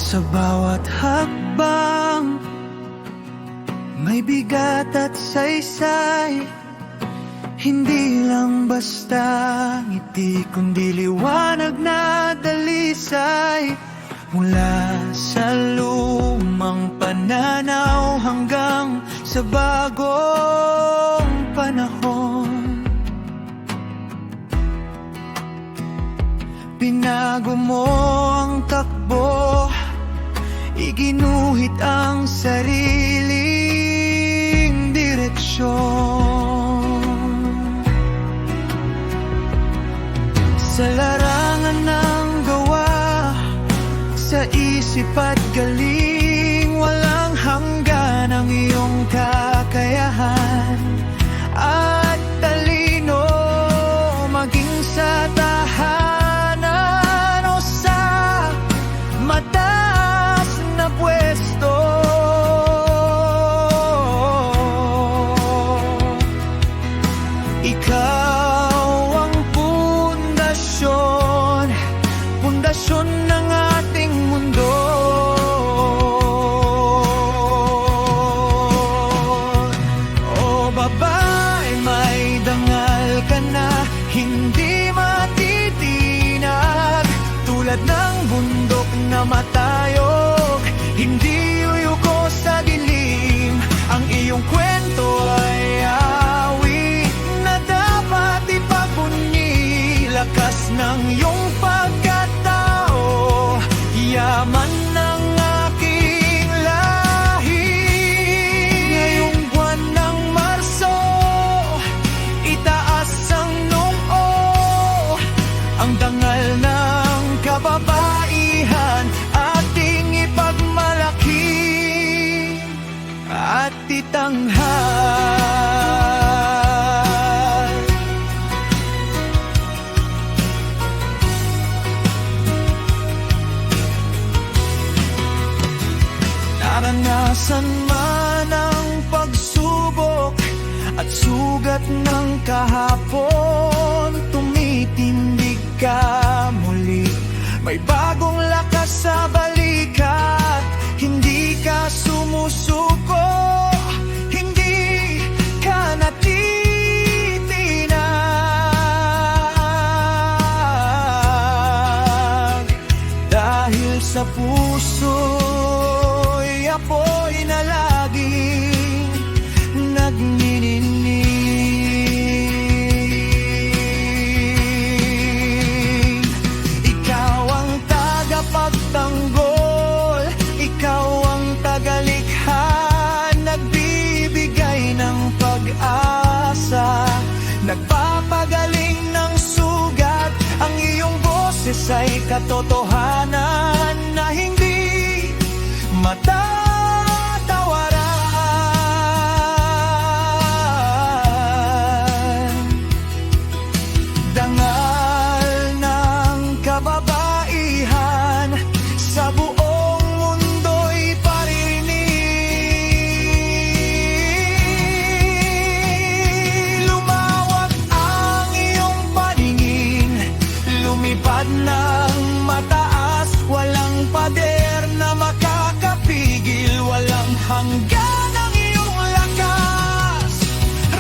Sa bawat hakbang may bigat at saysay. Hindi lang basta ngiti, kundi liwanag na dalisay. Mula sa lumang pananaw hanggang sa bagong panahon, binago mo ang takbo, iginuhit ang sariling direksyon. Sa larangan ng gawa, sa isip at galing, walang hanggan ang iyong kakayahan at talino. Maging sa tahanan o sa mataas na pwesto, ikaw ang pundasyon, pundasyon ng ating mundo. O babae, may dangal ka na hindi matitinag, tulad ng bundok na matayog, hindi uyuko sa dilim. Ang iyong kwento ay awit na dapat ipagbunyi, lakas ng iyong pagkatao, yaman ng aking lahi. Ngayong buwan ng Marso, itaas ang noo, ang dangal ng kababaihan ating ipagmalaki at itanghal. Naranasan man ang pagsubok at sugat ng kahapon, tumitindig ka muli, may bagong lakas sa balikat. Hindi ka sumusuko, hindi ka natitinag, dahil sa puso'y apoy na laging nagninindig. Ikaw ang tagapagtanggol, ikaw ang tagalikha, nagbibigay ng pag-asa, nagpapagaling ng sugat. Ang iyong boses ay katotohanan na hindi matatawaran. Dangal ng kababaihan sa buong mundo'y paririnig. Lumawak ang iyong paningin, lumipad ng mataas, walang pader na makakapigil, walang hanggan ang iyong lakas.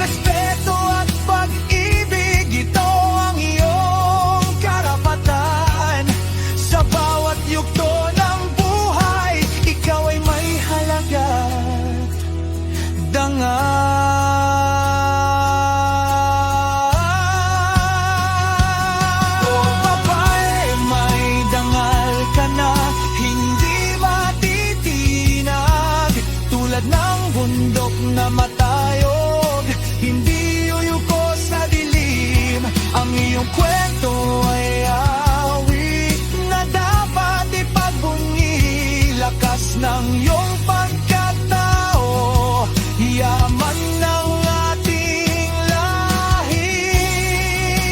Respeto at pag-ibig, ito ang iyong karapatan. Sa bawat yugto ng buhay, ikaw ay may halaga. Dangal. O babae, may dangal ka na hindi matitinag, tulad ng bundok na matayog, hindi uyuko sa dilim. Ang iyong kwento ay awit na dapat ipagbunyi, lakas ng iyong pagkatao, yaman ng ating lahi.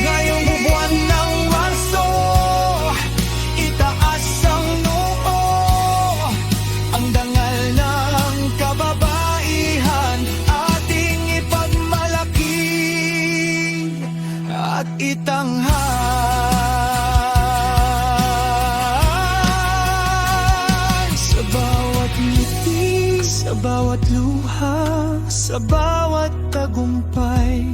Ngayong buwan ng Marso, itaas ang noo, ang dangal ng kababaihan ating ipagmalaki at itanghal. bawat luha, sa bawat tagumpay